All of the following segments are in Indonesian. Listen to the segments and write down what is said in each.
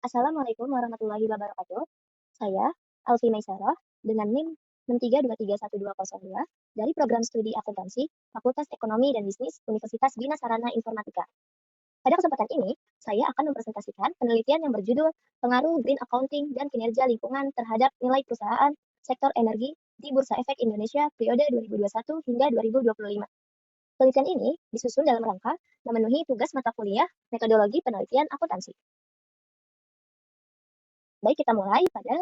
Assalamualaikum warahmatullahi wabarakatuh. Saya, Alfi Maisarah, dengan NIM 6323120 dari Program Studi Akuntansi, Fakultas Ekonomi dan Bisnis, Universitas Bina Sarana Informatika. Pada kesempatan ini, saya akan mempresentasikan penelitian yang berjudul Pengaruh Green Accounting dan Kinerja Lingkungan terhadap Nilai Perusahaan Sektor Energi di Bursa Efek Indonesia periode 2021 hingga 2025. Penelitian ini disusun dalam rangka memenuhi tugas mata kuliah Metodologi Penelitian Akuntansi. Baik, kita mulai pada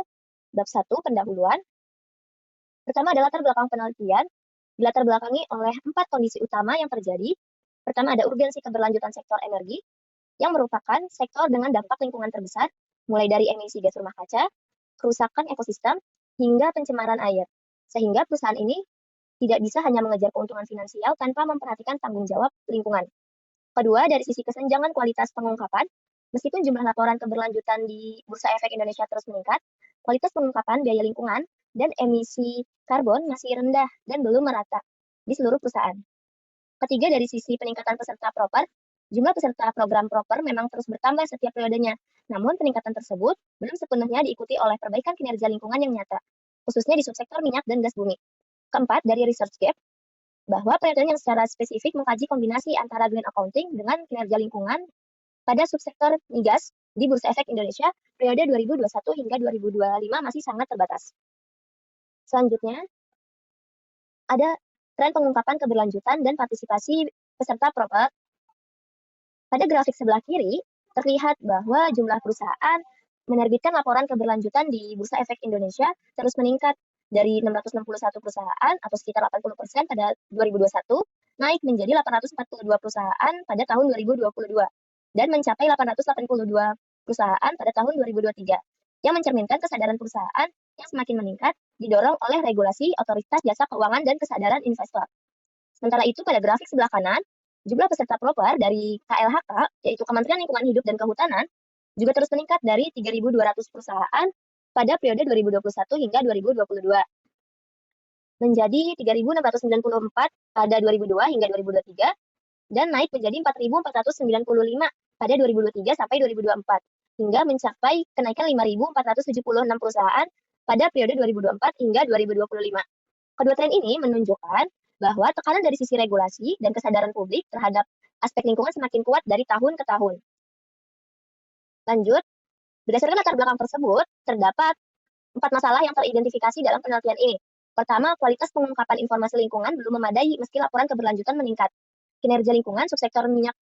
bab 1, pendahuluan. Pertama adalah latar belakang penelitian, dilatar belakangi oleh 4 kondisi utama yang terjadi. Pertama ada urgensi keberlanjutan sektor energi, yang merupakan sektor dengan dampak lingkungan terbesar, mulai dari emisi gas rumah kaca, kerusakan ekosistem, hingga pencemaran air. Sehingga perusahaan ini tidak bisa hanya mengejar keuntungan finansial tanpa memperhatikan tanggung jawab lingkungan. Kedua, dari sisi kesenjangan kualitas pengungkapan, meskipun jumlah laporan keberlanjutan di Bursa Efek Indonesia terus meningkat, kualitas pengungkapan biaya lingkungan dan emisi karbon masih rendah dan belum merata di seluruh perusahaan. Ketiga, dari sisi peningkatan peserta proper, jumlah peserta program proper memang terus bertambah setiap periodenya, namun peningkatan tersebut belum sepenuhnya diikuti oleh perbaikan kinerja lingkungan yang nyata, khususnya di subsektor minyak dan gas bumi. Keempat, dari research gap, bahwa penelitian yang secara spesifik mengkaji kombinasi antara green accounting dengan kinerja lingkungan pada subsektor migas di Bursa Efek Indonesia periode 2021 hingga 2025 masih sangat terbatas. Selanjutnya, ada tren pengungkapan keberlanjutan dan partisipasi peserta proper. Pada grafik sebelah kiri, terlihat bahwa jumlah perusahaan menerbitkan laporan keberlanjutan di Bursa Efek Indonesia terus meningkat dari 661 perusahaan atau sekitar 80% pada 2021, naik menjadi 842 perusahaan pada tahun 2022 dan mencapai 882 perusahaan pada tahun 2023, yang mencerminkan kesadaran perusahaan yang semakin meningkat didorong oleh regulasi otoritas jasa keuangan dan kesadaran investor. Sementara itu pada grafik sebelah kanan, jumlah peserta proper dari KLHK, yaitu Kementerian Lingkungan Hidup dan Kehutanan, juga terus meningkat dari 3.200 perusahaan pada periode 2021 hingga 2022 menjadi 3.694 pada 2002 hingga 2023 dan naik menjadi 4.495 pada 2023 sampai 2024 hingga mencapai kenaikan 5.476 perusahaan pada periode 2024 hingga 2025. Kedua tren ini menunjukkan bahwa tekanan dari sisi regulasi dan kesadaran publik terhadap aspek lingkungan semakin kuat dari tahun ke tahun. Lanjut, berdasarkan latar belakang tersebut, terdapat 4 masalah yang teridentifikasi dalam penelitian ini. Pertama, kualitas pengungkapan informasi lingkungan belum memadai meski laporan keberlanjutan meningkat. Kinerja lingkungan subsektor minyak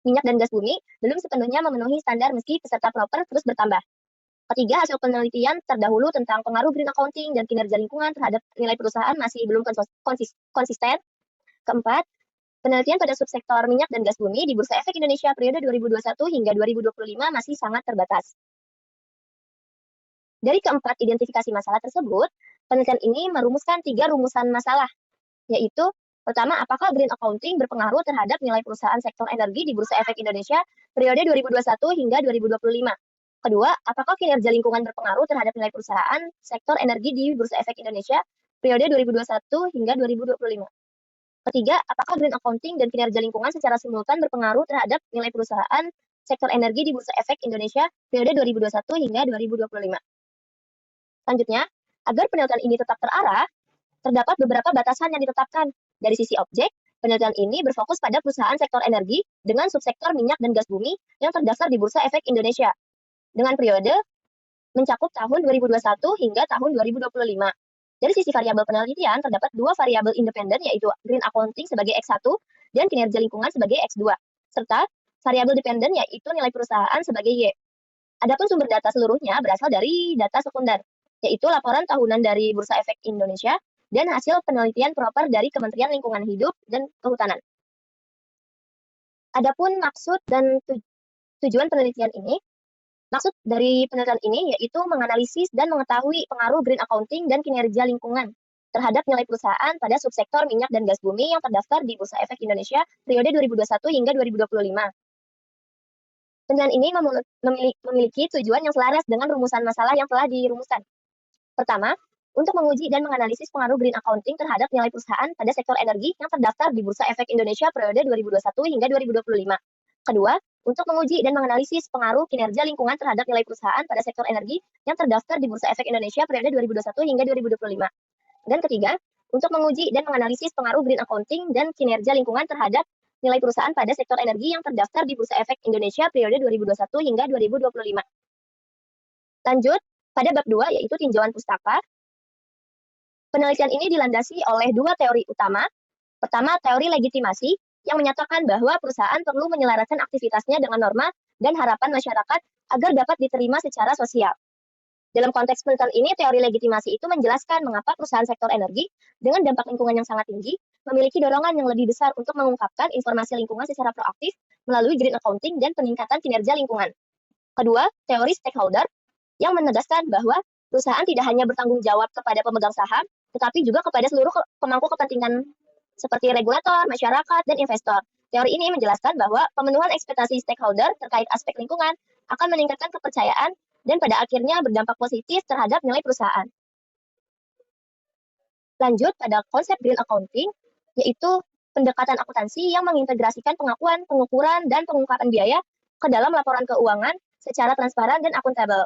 dan gas bumi belum sepenuhnya memenuhi standar meski peserta proper terus bertambah. Ketiga, hasil penelitian terdahulu tentang pengaruh green accounting dan kinerja lingkungan terhadap nilai perusahaan masih belum konsisten. Keempat, penelitian pada subsektor minyak dan gas bumi di Bursa Efek Indonesia periode 2021 hingga 2025 masih sangat terbatas. Dari keempat identifikasi masalah tersebut, penelitian ini merumuskan 3 rumusan masalah, yaitu pertama, apakah green accounting berpengaruh terhadap nilai perusahaan sektor energi di Bursa Efek Indonesia periode 2021 hingga 2025? Kedua, apakah kinerja lingkungan berpengaruh terhadap nilai perusahaan sektor energi di Bursa Efek Indonesia periode 2021 hingga 2025? Ketiga, apakah green accounting dan kinerja lingkungan secara simultan berpengaruh terhadap nilai perusahaan sektor energi di Bursa Efek Indonesia periode 2021 hingga 2025? Selanjutnya, agar penelitian ini tetap terarah, terdapat beberapa batasan yang ditetapkan. Dari sisi objek, penelitian ini berfokus pada perusahaan sektor energi dengan subsektor minyak dan gas bumi yang terdaftar di Bursa Efek Indonesia dengan periode mencakup tahun 2021 hingga tahun 2025. Dari sisi variabel penelitian, terdapat 2 variabel independen, yaitu green accounting sebagai X1 dan kinerja lingkungan sebagai X2, serta variabel dependen, yaitu nilai perusahaan sebagai Y. Adapun sumber data seluruhnya berasal dari data sekunder, yaitu laporan tahunan dari Bursa Efek Indonesia dan hasil penelitian proper dari Kementerian Lingkungan Hidup dan Kehutanan. Adapun maksud dan tujuan penelitian ini, maksud dari penelitian ini yaitu menganalisis dan mengetahui pengaruh green accounting dan kinerja lingkungan terhadap nilai perusahaan pada subsektor minyak dan gas bumi yang terdaftar di Bursa Efek Indonesia periode 2021 hingga 2025. Penelitian ini memiliki tujuan yang selaras dengan rumusan masalah yang telah dirumuskan. Pertama, untuk menguji dan menganalisis pengaruh green accounting terhadap nilai perusahaan pada sektor energi yang terdaftar di Bursa Efek Indonesia periode 2021 hingga 2025. Kedua, untuk menguji dan menganalisis pengaruh kinerja lingkungan terhadap nilai perusahaan pada sektor energi yang terdaftar di Bursa Efek Indonesia periode 2021 hingga 2025. Dan ketiga, untuk menguji dan menganalisis pengaruh green accounting dan kinerja lingkungan terhadap nilai perusahaan pada sektor energi yang terdaftar di Bursa Efek Indonesia periode 2021 hingga 2025. Lanjut, pada bab 2 yaitu tinjauan pustaka. Penelitian ini dilandasi oleh dua teori utama. Pertama, teori legitimasi yang menyatakan bahwa perusahaan perlu menyelaraskan aktivitasnya dengan norma dan harapan masyarakat agar dapat diterima secara sosial. Dalam konteks penelitian ini, teori legitimasi itu menjelaskan mengapa perusahaan sektor energi dengan dampak lingkungan yang sangat tinggi memiliki dorongan yang lebih besar untuk mengungkapkan informasi lingkungan secara proaktif melalui green accounting dan peningkatan kinerja lingkungan. Kedua, teori stakeholder yang menegaskan bahwa perusahaan tidak hanya bertanggung jawab kepada pemegang saham, tetapi juga kepada seluruh pemangku kepentingan seperti regulator, masyarakat, dan investor. Teori ini menjelaskan bahwa pemenuhan ekspektasi stakeholder terkait aspek lingkungan akan meningkatkan kepercayaan dan pada akhirnya berdampak positif terhadap nilai perusahaan. Lanjut pada konsep green accounting, yaitu pendekatan akuntansi yang mengintegrasikan pengakuan, pengukuran, dan pengungkapan biaya ke dalam laporan keuangan secara transparan dan akuntabel.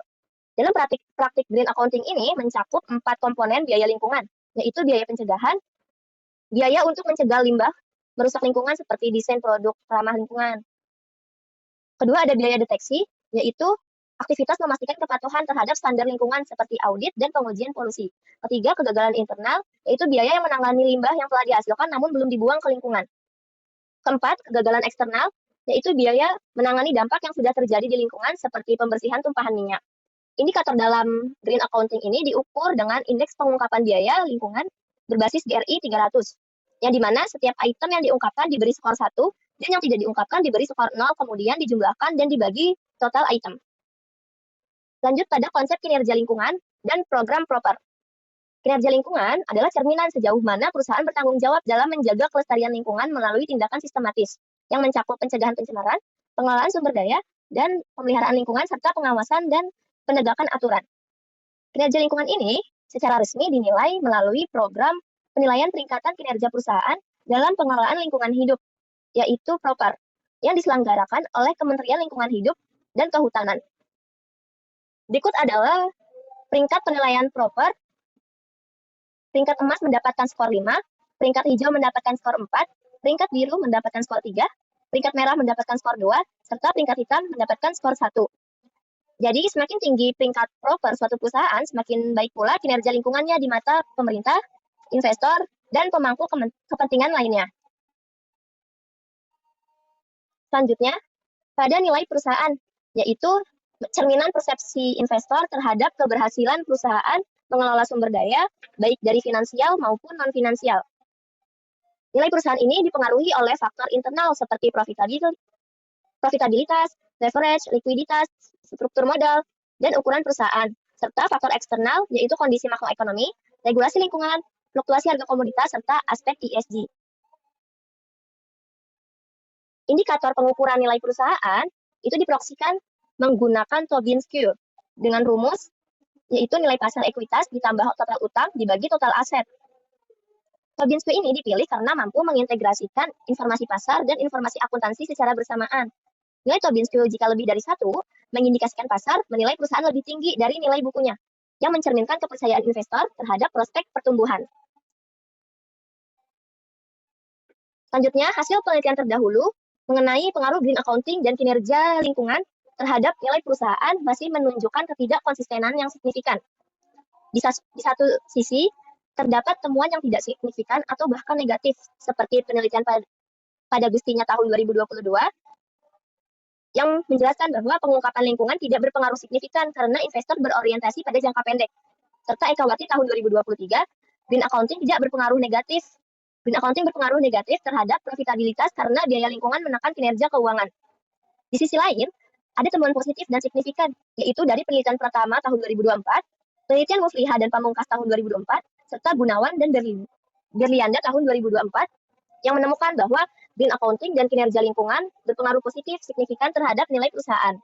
Dalam praktik green accounting ini mencakup 4 komponen biaya lingkungan, yaitu biaya pencegahan, biaya untuk mencegah limbah merusak lingkungan seperti desain produk ramah lingkungan. Kedua, ada biaya deteksi, yaitu aktivitas memastikan kepatuhan terhadap standar lingkungan seperti audit dan pengujian polusi. Ketiga, kegagalan internal, yaitu biaya yang menangani limbah yang telah dihasilkan namun belum dibuang ke lingkungan. Keempat, kegagalan eksternal, yaitu biaya menangani dampak yang sudah terjadi di lingkungan seperti pembersihan tumpahan minyak. Indikator dalam green accounting ini diukur dengan indeks pengungkapan biaya lingkungan berbasis GRI 300, yang dimana setiap item yang diungkapkan diberi skor 1, dan yang tidak diungkapkan diberi skor 0, kemudian dijumlahkan dan dibagi total item. Lanjut pada konsep kinerja lingkungan dan program proper. Kinerja lingkungan adalah cerminan sejauh mana perusahaan bertanggung jawab dalam menjaga kelestarian lingkungan melalui tindakan sistematis, yang mencakup pencegahan pencemaran, pengelolaan sumber daya, dan pemeliharaan lingkungan serta pengawasan dan penegakan aturan. Kinerja lingkungan ini secara resmi dinilai melalui program penilaian peningkatan kinerja perusahaan dalam pengelolaan lingkungan hidup, yaitu PROPER, yang diselenggarakan oleh Kementerian Lingkungan Hidup dan Kehutanan. Berikut adalah peringkat penilaian PROPER. Peringkat emas mendapatkan skor 5, peringkat hijau mendapatkan skor 4, peringkat biru mendapatkan skor 3, peringkat merah mendapatkan skor 2, serta peringkat hitam mendapatkan skor 1. Jadi, semakin tinggi peringkat proper suatu perusahaan, semakin baik pula kinerja lingkungannya di mata pemerintah, investor, dan pemangku kepentingan lainnya. Selanjutnya, pada nilai perusahaan, yaitu cerminan persepsi investor terhadap keberhasilan perusahaan mengelola sumber daya, baik dari finansial maupun non-finansial. Nilai perusahaan ini dipengaruhi oleh faktor internal seperti profitabilitas, leverage, likuiditas, struktur modal, dan ukuran perusahaan, serta faktor eksternal yaitu kondisi makroekonomi, regulasi lingkungan, fluktuasi harga komoditas, serta aspek ESG. Indikator pengukuran nilai perusahaan itu diproyeksikan menggunakan Tobin Skew dengan rumus yaitu nilai pasar ekuitas ditambah total utang dibagi total aset. Tobin Skew ini dipilih karena mampu mengintegrasikan informasi pasar dan informasi akuntansi secara bersamaan. Nilai Tobin Skew jika lebih dari 1 mengindikasikan pasar menilai perusahaan lebih tinggi dari nilai bukunya, yang mencerminkan kepercayaan investor terhadap prospek pertumbuhan. Selanjutnya, hasil penelitian terdahulu mengenai pengaruh green accounting dan kinerja lingkungan terhadap nilai perusahaan masih menunjukkan ketidakkonsistenan yang signifikan. Di satu sisi, terdapat temuan yang tidak signifikan atau bahkan negatif, seperti penelitian pada Gustinya tahun 2022, yang menjelaskan bahwa pengungkapan lingkungan tidak berpengaruh signifikan karena investor berorientasi pada jangka pendek. Serta Ekawati tahun 2023, green accounting tidak berpengaruh negatif. Green accounting berpengaruh negatif terhadap profitabilitas karena biaya lingkungan menekan kinerja keuangan. Di sisi lain, ada temuan positif dan signifikan, yaitu dari penelitian pertama tahun 2024, penelitian Mufliha dan Pamungkas tahun 2024, serta Gunawan dan Berlianda tahun 2024, yang menemukan bahwa green accounting dan kinerja lingkungan berpengaruh positif signifikan terhadap nilai perusahaan.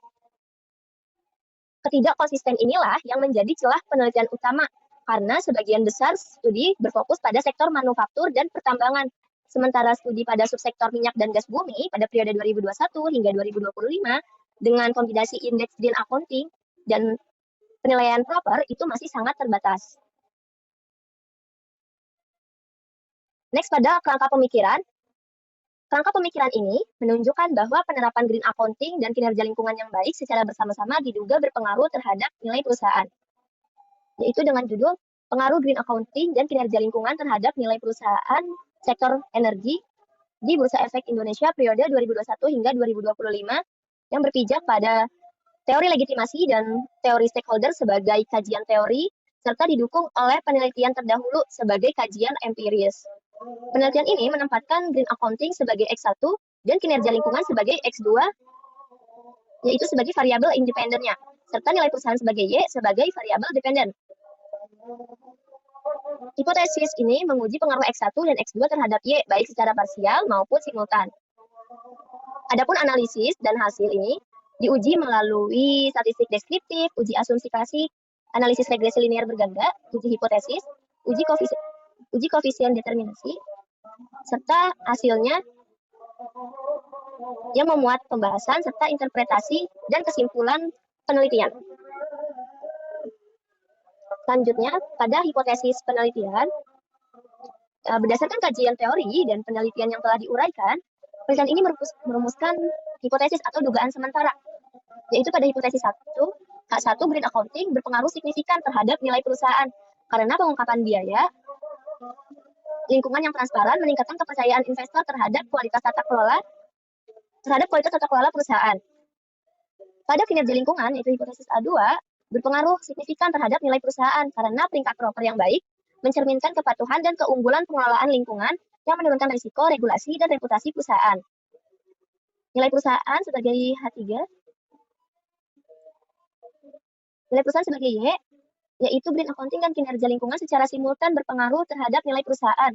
Ketidakkonsisten inilah yang menjadi celah penelitian utama, karena sebagian besar studi berfokus pada sektor manufaktur dan pertambangan, Sementara studi pada subsektor minyak dan gas bumi pada periode 2021 hingga 2025 dengan kombinasi indeks green accounting dan penilaian proper itu masih sangat terbatas. Next, pada kerangka pemikiran. Kerangka pemikiran ini menunjukkan bahwa penerapan green accounting dan kinerja lingkungan yang baik secara bersama-sama diduga berpengaruh terhadap nilai perusahaan, yaitu dengan judul Pengaruh Green Accounting dan Kinerja Lingkungan terhadap Nilai Perusahaan Sektor Energi di Bursa Efek Indonesia periode 2021 hingga 2025 yang berpijak pada teori legitimasi dan teori stakeholder sebagai kajian teori serta didukung oleh penelitian terdahulu sebagai kajian empiris. Penelitian ini menempatkan green accounting sebagai X1 dan kinerja lingkungan sebagai X2, yaitu sebagai variabel independennya, serta nilai perusahaan sebagai Y sebagai variabel dependen. Hipotesis ini menguji pengaruh X1 dan X2 terhadap Y baik secara parsial maupun simultan. Adapun analisis dan hasil ini diuji melalui statistik deskriptif, uji asumsi klasik, analisis regresi linear berganda, uji hipotesis, uji koefisien determinasi, serta hasilnya yang memuat pembahasan serta interpretasi dan kesimpulan penelitian. Selanjutnya, pada hipotesis penelitian, berdasarkan kajian teori dan penelitian yang telah diuraikan, penelitian ini merumuskan hipotesis atau dugaan sementara, yaitu pada hipotesis 1, H1 green accounting berpengaruh signifikan terhadap nilai perusahaan karena pengungkapan biaya, lingkungan yang transparan meningkatkan kepercayaan investor terhadap kualitas tata kelola perusahaan. Pada kinerja lingkungan, yaitu hipotesis A2, berpengaruh signifikan terhadap nilai perusahaan karena peringkat proper yang baik mencerminkan kepatuhan dan keunggulan pengelolaan lingkungan yang menurunkan risiko, regulasi, dan reputasi perusahaan. Nilai perusahaan sebagai H3, nilai perusahaan sebagai Y, yaitu green accounting dan kinerja lingkungan secara simultan berpengaruh terhadap nilai perusahaan.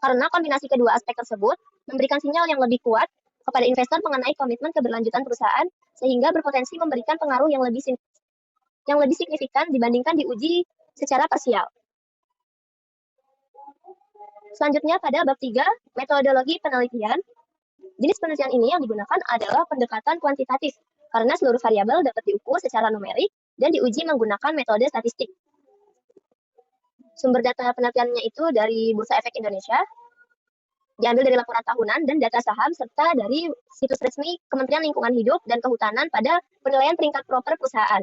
Karena kombinasi kedua aspek tersebut memberikan sinyal yang lebih kuat kepada investor mengenai komitmen keberlanjutan perusahaan, sehingga berpotensi memberikan pengaruh yang lebih signifikan dibandingkan diuji secara parsial. Selanjutnya pada bab 3, metodologi penelitian. Jenis penelitian ini yang digunakan adalah pendekatan kuantitatif, karena seluruh variabel dapat diukur secara numerik dan diuji menggunakan metode statistik. Sumber data penelitiannya itu dari Bursa Efek Indonesia, diambil dari laporan tahunan dan data saham, serta dari situs resmi Kementerian Lingkungan Hidup dan Kehutanan pada penilaian peringkat proper perusahaan.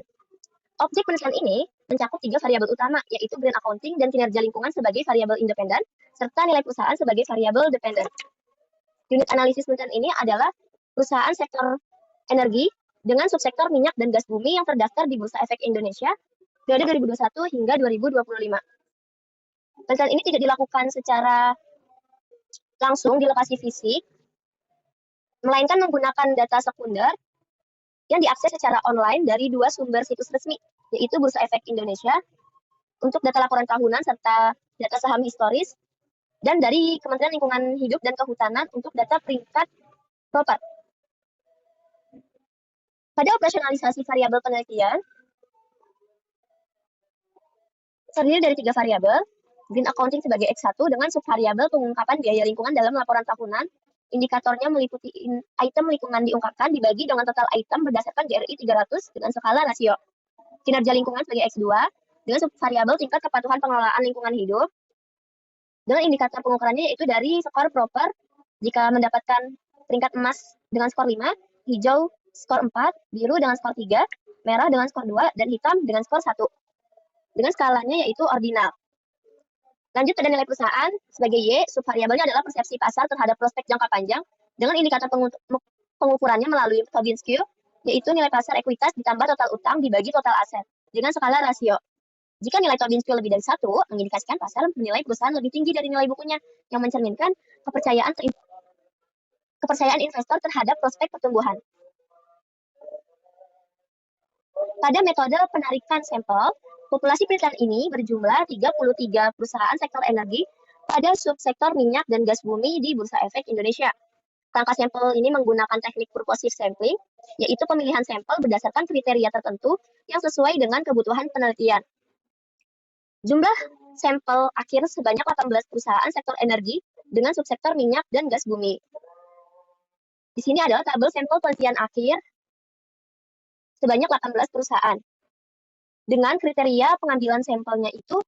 Objek penelitian ini mencakup 3 variabel utama, yaitu green accounting dan kinerja lingkungan sebagai variabel independen, serta nilai perusahaan sebagai variabel dependen. Unit analisis penelitian ini adalah perusahaan sektor energi dengan subsektor minyak dan gas bumi yang terdaftar di Bursa Efek Indonesia periode 2021 hingga 2025. Penelitian ini tidak dilakukan secara langsung di lokasi fisik, melainkan menggunakan data sekunder yang diakses secara online dari 2 sumber situs resmi, yaitu Bursa Efek Indonesia untuk data laporan tahunan serta data saham historis, dan dari Kementerian Lingkungan Hidup dan Kehutanan untuk data peringkat proper. Pada operasionalisasi variabel penelitian, terdiri dari 3 variabel, green accounting sebagai X1 dengan subvariabel pengungkapan biaya lingkungan dalam laporan tahunan. Indikatornya meliputi item lingkungan diungkapkan dibagi dengan total item berdasarkan GRI 300 dengan skala rasio. Kinerja lingkungan sebagai X2 dengan subvariabel tingkat kepatuhan pengelolaan lingkungan hidup. Dengan indikator pengukurannya yaitu dari skor proper jika mendapatkan peringkat emas dengan skor 5, hijau skor 4, biru dengan skor 3, merah dengan skor 2, dan hitam dengan skor 1. Dengan skalanya yaitu ordinal. Lanjut pada nilai perusahaan sebagai Y, subvariabelnya adalah persepsi pasar terhadap prospek jangka panjang dengan indikator pengukurannya melalui Tobin Skew, yaitu nilai pasar ekuitas ditambah total utang dibagi total aset dengan skala rasio. Jika nilai Tobin Skew lebih dari 1, mengindikasikan pasar menilai perusahaan lebih tinggi dari nilai bukunya, yang mencerminkan kepercayaan investor terhadap prospek pertumbuhan. Pada metode penarikan sampel, populasi penelitian ini berjumlah 33 perusahaan sektor energi pada subsektor minyak dan gas bumi di Bursa Efek Indonesia. Kerangka sampel ini menggunakan teknik purposive sampling, yaitu pemilihan sampel berdasarkan kriteria tertentu yang sesuai dengan kebutuhan penelitian. Jumlah sampel akhir sebanyak 18 perusahaan sektor energi dengan subsektor minyak dan gas bumi. Di sini adalah tabel sampel penelitian akhir sebanyak 18 perusahaan. Dengan kriteria pengambilan sampelnya itu,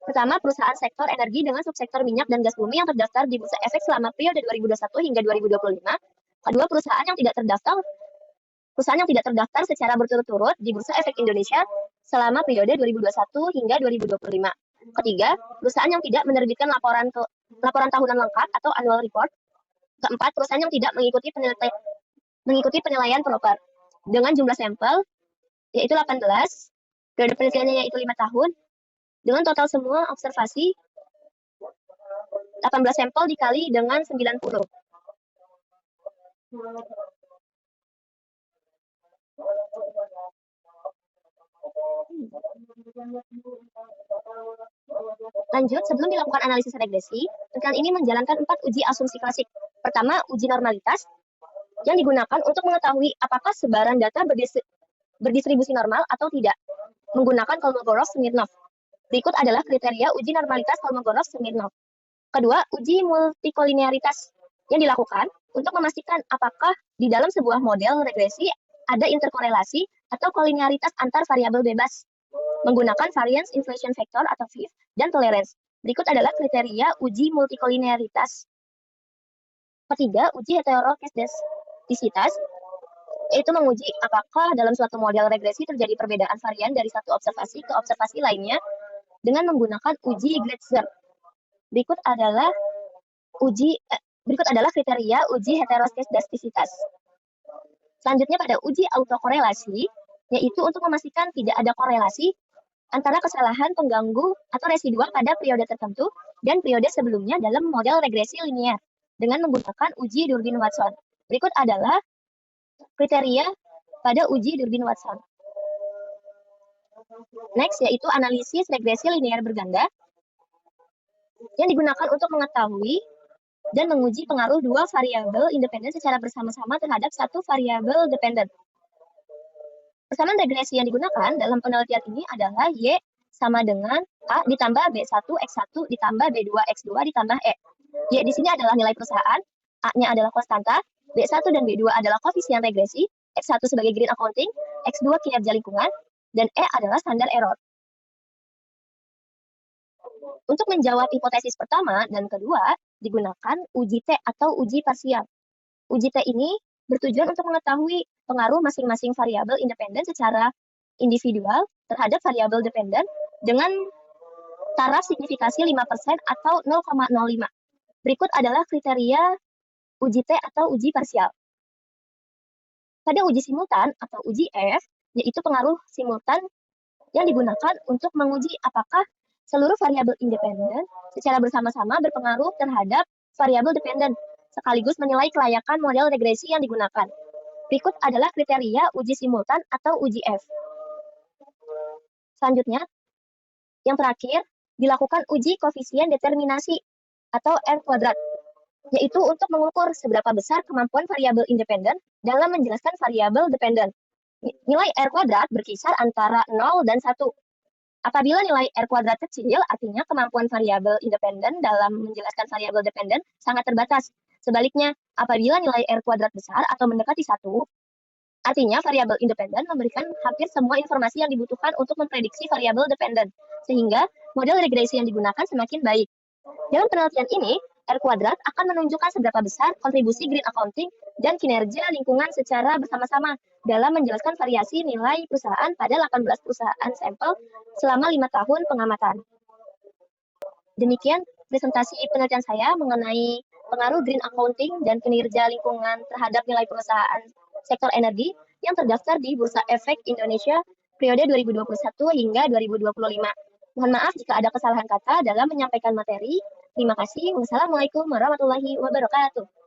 pertama, perusahaan sektor energi dengan subsektor minyak dan gas bumi yang terdaftar di Bursa Efek selama periode 2021 hingga 2025. Kedua, perusahaan yang tidak terdaftar secara berturut-turut di Bursa Efek Indonesia selama periode 2021 hingga 2025. Ketiga, perusahaan yang tidak menerbitkan laporan tahunan lengkap atau annual report. Keempat, perusahaan yang tidak mengikuti penilaian proper dengan jumlah sampel yaitu 18, periode penelitiannya yaitu 5 tahun, dengan total semua observasi 18 sampel dikali dengan 90. Lanjut, sebelum dilakukan analisis regresi, penelitian ini menjalankan 4 uji asumsi klasik. Pertama, uji normalitas yang digunakan untuk mengetahui apakah sebaran data berdistribusi normal atau tidak, menggunakan Kolmogorov-Smirnov. Berikut adalah kriteria uji normalitas Kolmogorov-Smirnov. Kedua, uji multikolinearitas yang dilakukan untuk memastikan apakah di dalam sebuah model regresi ada interkorelasi atau kolinearitas antar variabel bebas, menggunakan variance inflation factor atau VIF dan tolerance. Berikut adalah kriteria uji multikolinearitas. Ketiga, uji heteroskedastisitas, yaitu menguji apakah dalam suatu model regresi terjadi perbedaan varian dari satu observasi ke observasi lainnya dengan menggunakan uji Gletser. Berikut adalah kriteria uji heteroskedastisitas. Selanjutnya pada uji autokorelasi, yaitu untuk memastikan tidak ada korelasi antara kesalahan pengganggu atau residual pada periode tertentu dan periode sebelumnya dalam model regresi linear dengan menggunakan uji Durbin-Watson. Berikut adalah kriteria pada uji Durbin-Watson. Next, yaitu analisis regresi linear berganda yang digunakan untuk mengetahui dan menguji pengaruh dua variabel independen secara bersama-sama terhadap satu variabel dependen. Persamaan regresi yang digunakan dalam penelitian ini adalah Y sama dengan A ditambah B1 X1 ditambah B2 X2 ditambah E. Y di sini adalah nilai perusahaan, A-nya adalah konstanta, B1 dan B2 adalah koefisien regresi, X1 sebagai green accounting, X2 kinerja lingkungan, dan E adalah standar error. Untuk menjawab hipotesis pertama dan kedua, digunakan uji T atau uji parsial. Uji T ini bertujuan untuk mengetahui pengaruh masing-masing variabel independen secara individual terhadap variabel dependen dengan taraf signifikasi 5% atau 0,05. Berikut adalah kriteria uji T atau uji parsial. Pada uji simultan atau uji F, yaitu pengaruh simultan yang digunakan untuk menguji apakah seluruh variabel independen secara bersama-sama berpengaruh terhadap variabel dependen, sekaligus menilai kelayakan model regresi yang digunakan. Berikut adalah kriteria uji simultan atau uji F. Selanjutnya, yang terakhir, dilakukan uji koefisien determinasi atau R kuadrat, yaitu untuk mengukur seberapa besar kemampuan variabel independen dalam menjelaskan variabel dependen. Nilai R kuadrat berkisar antara 0 dan 1. Apabila nilai R kuadrat kecil, artinya kemampuan variabel independen dalam menjelaskan variabel dependen sangat terbatas. Sebaliknya, apabila nilai R kuadrat besar atau mendekati 1, artinya variabel independen memberikan hampir semua informasi yang dibutuhkan untuk memprediksi variabel dependen, sehingga model regresi yang digunakan semakin baik. Dalam penelitian ini, R kuadrat akan menunjukkan seberapa besar kontribusi green accounting dan kinerja lingkungan secara bersama-sama dalam menjelaskan variasi nilai perusahaan pada 18 perusahaan sampel selama 5 tahun pengamatan. Demikian presentasi penelitian saya mengenai pengaruh green accounting dan kinerja lingkungan terhadap nilai perusahaan sektor energi yang terdaftar di Bursa Efek Indonesia periode 2021 hingga 2025. Mohon maaf jika ada kesalahan kata dalam menyampaikan materi. Terima kasih. Wassalamualaikum warahmatullahi wabarakatuh.